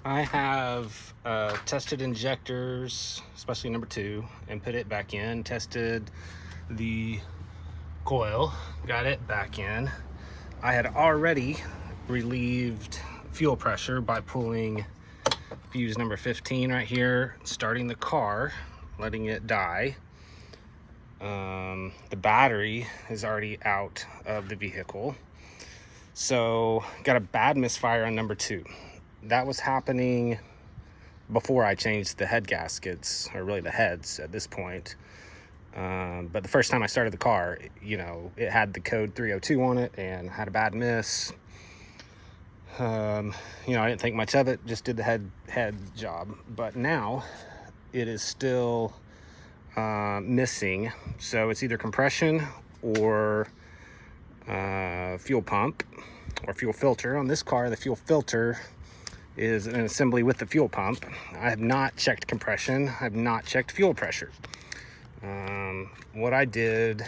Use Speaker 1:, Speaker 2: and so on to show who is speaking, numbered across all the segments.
Speaker 1: I have tested injectors, especially number 2, and put it back in. Tested the coil, got it back in. I had already relieved fuel pressure by pulling fuse number 15 right here, starting the car, letting it die. The battery is already out of the vehicle. So got a bad misfire on number 2. That was happening before I changed the head gaskets, or really the heads at this point. But the first time I started the car, it had the code 302 on it and had a bad miss. I didn't think much of it, just did the head job. But now it is still missing. So it's either compression or fuel pump or fuel filter. On this car, the fuel filter is an assembly with the fuel pump. I have not checked compression. I have not checked fuel pressure. What I did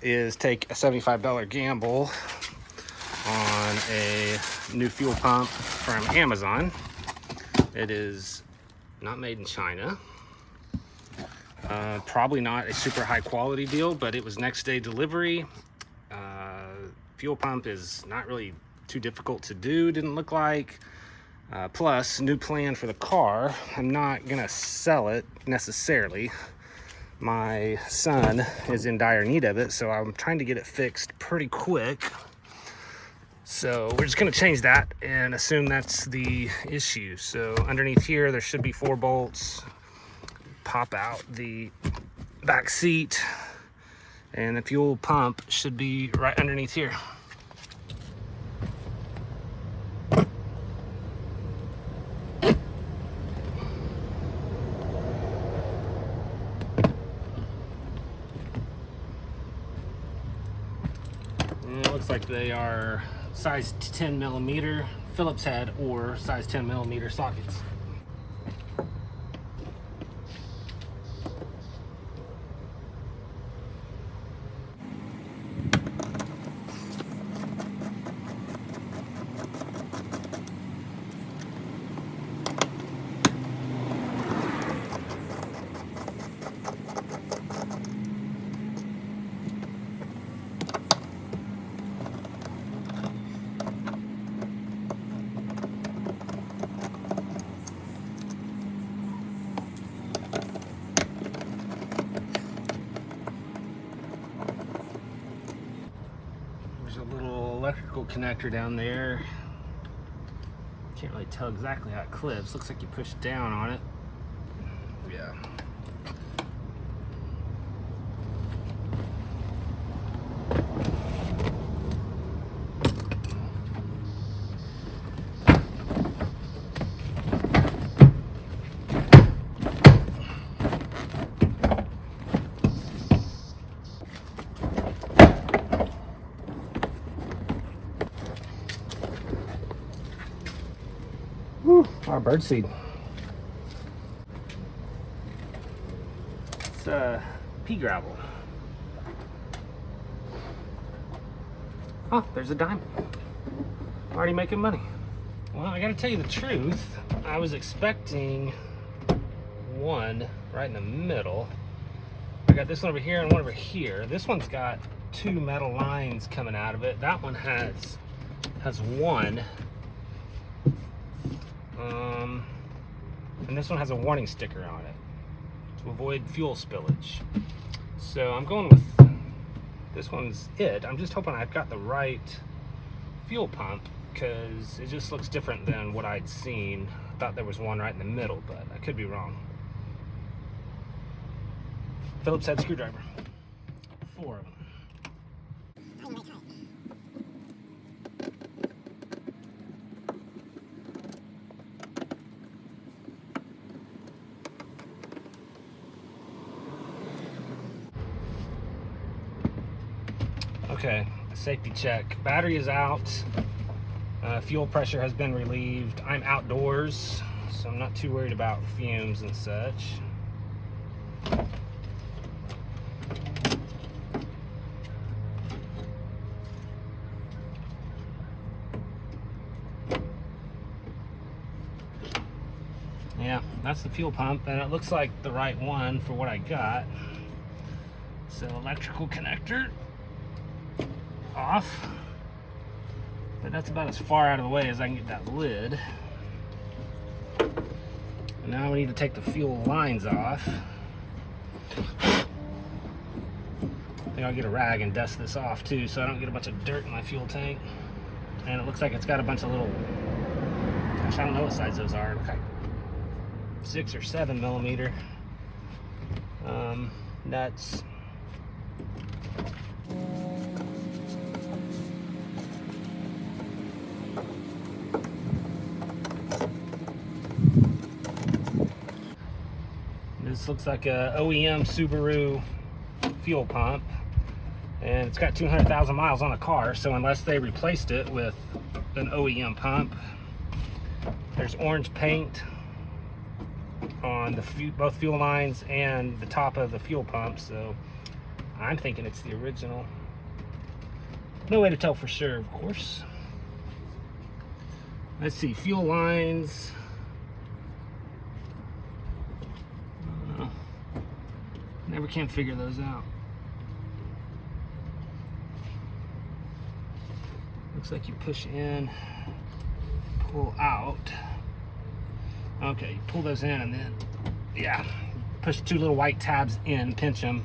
Speaker 1: is take a $75 gamble on a new fuel pump from Amazon. It is not made in China. Probably not a super high quality deal, but it was next day delivery. Fuel pump is not really too difficult to do, didn't look like. Plus, new plan for the car. I'm not gonna sell it necessarily. My son is in dire need of it, so I'm trying to get it fixed pretty quick. So we're just gonna change that and assume that's the issue. So underneath here, there should be 4 bolts. Pop out the back seat, and the fuel pump should be right underneath here. And it looks like they are size 10 millimeter Phillips head or size 10 millimeter sockets. There's a little electrical connector down there. Can't really tell exactly how it clips. Looks like you push down on it. Yeah. Whew, our birdseed. It's pea gravel. Oh, there's a diamond. Already making money. Well, I gotta tell you the truth. I was expecting one right in the middle. I got this one over here and one over here. This one's got 2 metal lines coming out of it. That one has one. And this one has a warning sticker on it to avoid fuel spillage. So I'm going with this one's it. I'm just hoping I've got the right fuel pump because it just looks different than what I'd seen. I thought there was one right in the middle, but I could be wrong. Phillips head screwdriver. 4 of them. Okay, safety check. Battery is out. Fuel pressure has been relieved. I'm outdoors, so I'm not too worried about fumes and such. Yeah, that's the fuel pump, and it looks like the right one for what I got. So electrical connector off, but that's about as far out of the way as I can get that lid. And now we need to take the fuel lines off. I think I'll get a rag and dust this off too, so I don't get a bunch of dirt in my fuel tank. And it looks like it's got a bunch of little, gosh, I don't know what size those are. Look like 6 or 7 millimeter nuts. This looks like a OEM Subaru fuel pump, and it's got 200,000 miles on the car, so unless they replaced it with an OEM pump. There's orange paint on the both fuel lines and the top of the fuel pump, so I'm thinking it's the original. No way to tell for sure, of course. Let's see, fuel lines. Never can figure those out. Looks like you push in, pull out. Okay, you pull those in and then, yeah, push 2 little white tabs in, pinch them,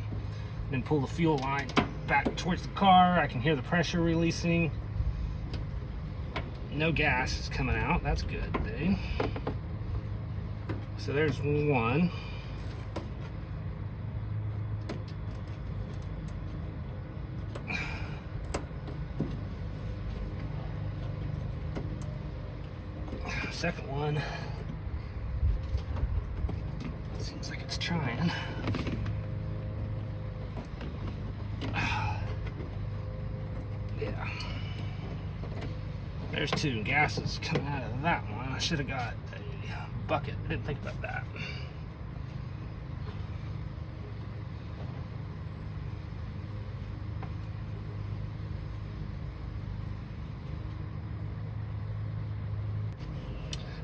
Speaker 1: then pull the fuel line back towards the car. I can hear the pressure releasing. No gas is coming out. That's good, Dave. So there's one. Second one. Seems like it's trying. Yeah. There's 2 gases coming out of that one. I should have got a bucket. I didn't think about that.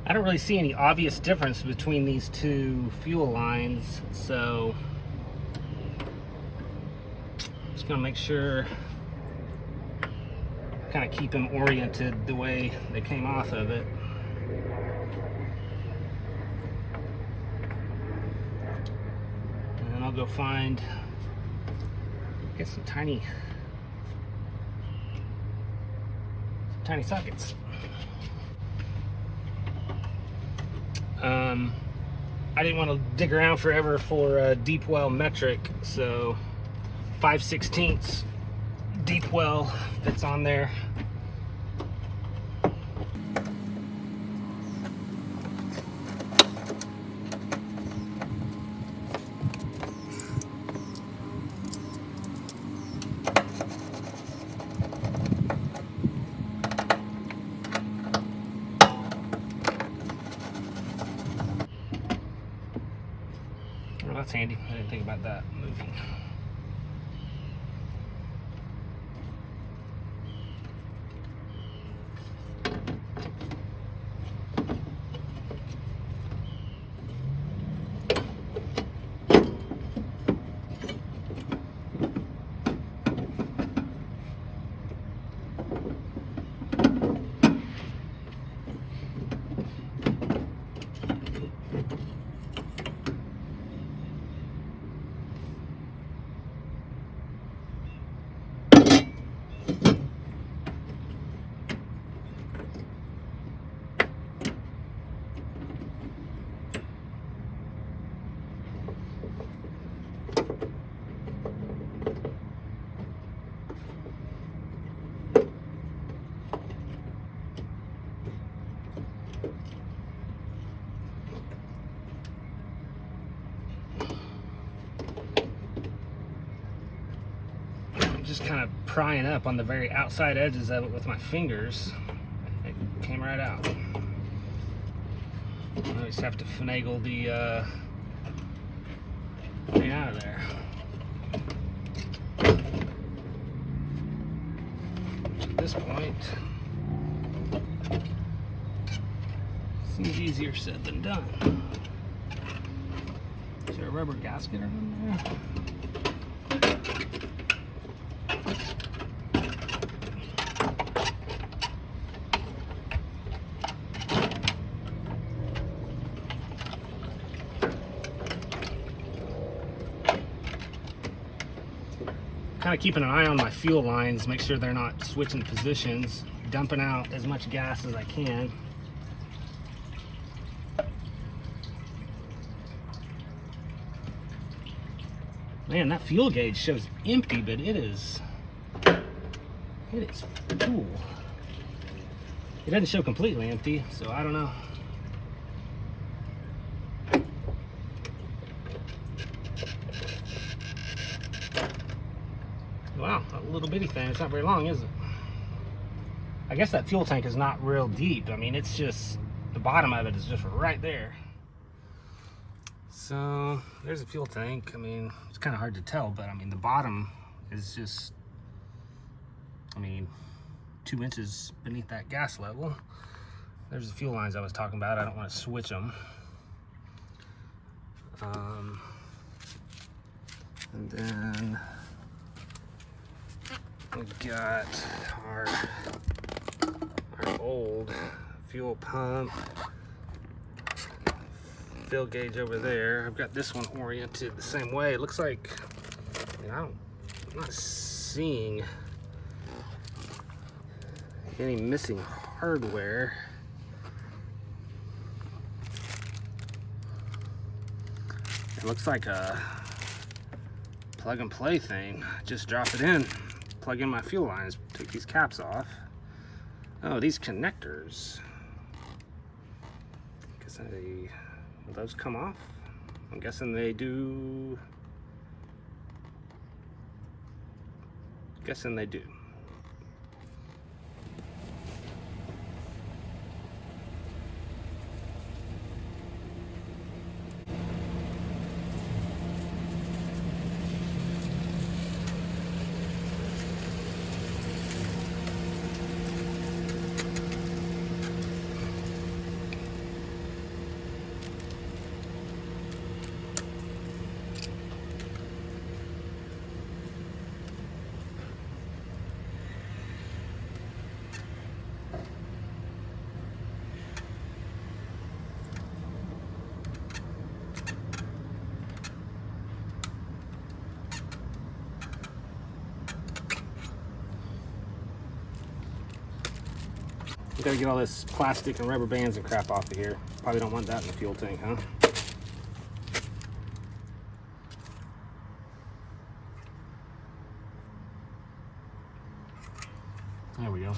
Speaker 1: I don't really see any obvious difference between these 2 fuel lines, so I'm just gonna make sure, kind of keep them oriented the way they came off of it. And then I'll go find, get some tiny sockets. I didn't want to dig around forever for a deep well metric, so 5/16 deep well fits on there. Well, that's handy. I didn't think about that moving. Just kind of prying up on the very outside edges of it with my fingers. It came right out. I just have to finagle the thing out of there. Which at this point seems easier said than done. there a rubber gasket on there? Kind of keeping an eye on my fuel lines, make sure they're not switching positions, dumping out as much gas as I can. Man, that fuel gauge shows empty, but it is full. It doesn't show completely empty, so I don't know. Wow, a little bitty thing. It's not very long, is it? I guess that fuel tank is not real deep. I mean, it's just, the bottom of it is just right there. So, there's a fuel tank. I mean, it's kind of hard to tell, but I mean, the bottom is just, I mean, 2 inches beneath that gas level. There's the fuel lines I was talking about. I don't want to switch them. And then we've got our old fuel pump fill gauge over there. I've got this one oriented the same way. It looks like, I mean, I'm not seeing any missing hardware. It looks like a plug and play thing. Just drop it in, plug in my fuel lines, take these caps off. Oh, these connectors. Guess will those come off? I'm guessing they do. Guessing they do. Gotta get all this plastic and rubber bands and crap off of here. Probably don't want that in the fuel tank, huh? There we go.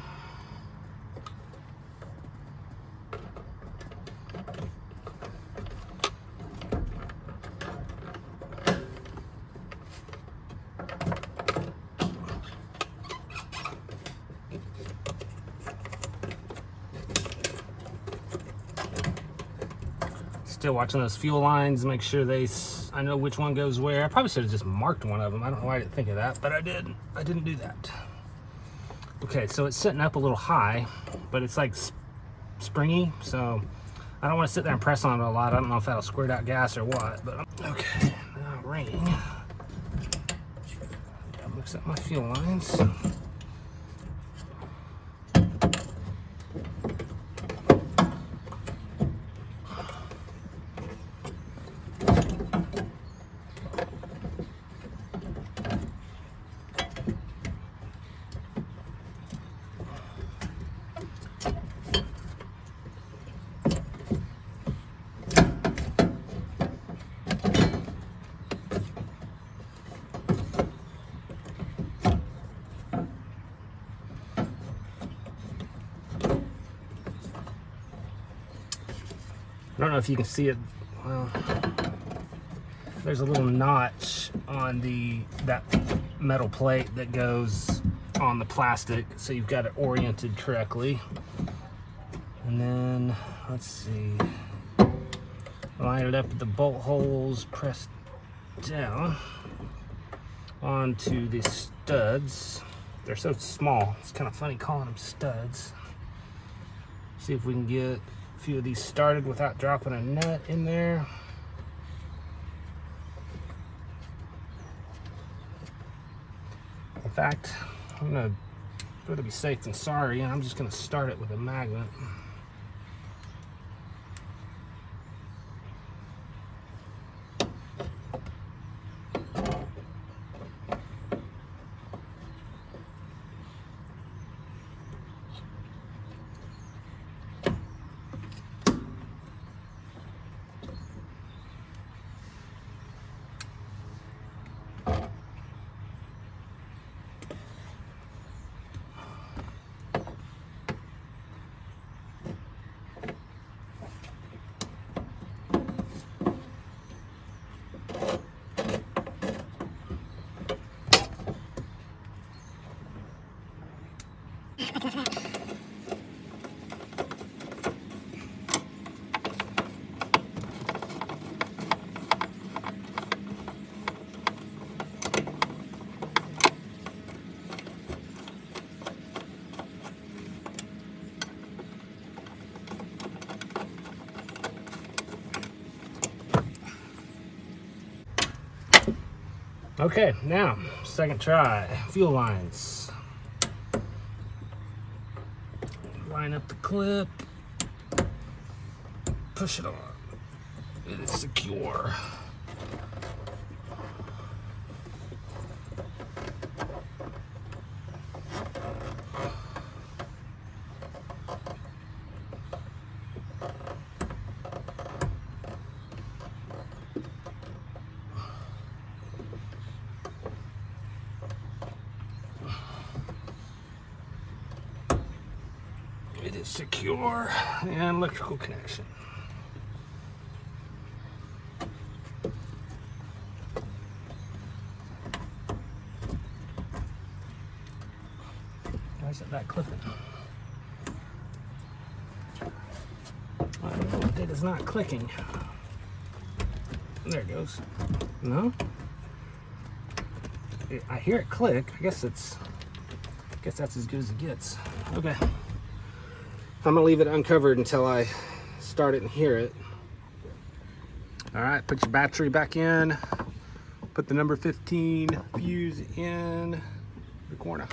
Speaker 1: Still watching those fuel lines, make sure I know which one goes where. I probably should have just marked one of them. I don't know why I didn't think of that, but I did. I didn't do that. Okay, so it's sitting up a little high, but it's like springy, so I don't want to sit there and press on it a lot. I don't know if that'll squirt out gas or what, but okay, now ring. Gotta mix up my fuel lines. I don't know if you can see it. Well, there's a little notch on that metal plate that goes on the plastic, so you've got it oriented correctly. And then let's see, line it up with the bolt holes pressed down onto the studs. They're so small, it's kind of funny calling them studs. See if we can get a few of these started without dropping a nut in there. fact, I'm gonna go to be safe than sorry, and I'm just gonna start it with a magnet. Okay, now, second try. Fuel lines. Line up the clip. Push it on. It is secure. It is secure and electrical connection. Why is that clipping? I don't know what it is not clicking. There it goes. No? I hear it click. I guess that's as good as it gets. Okay. I'm gonna leave it uncovered until I start it and hear it. All right, put your battery back in. Put the number 15 fuse in the corner.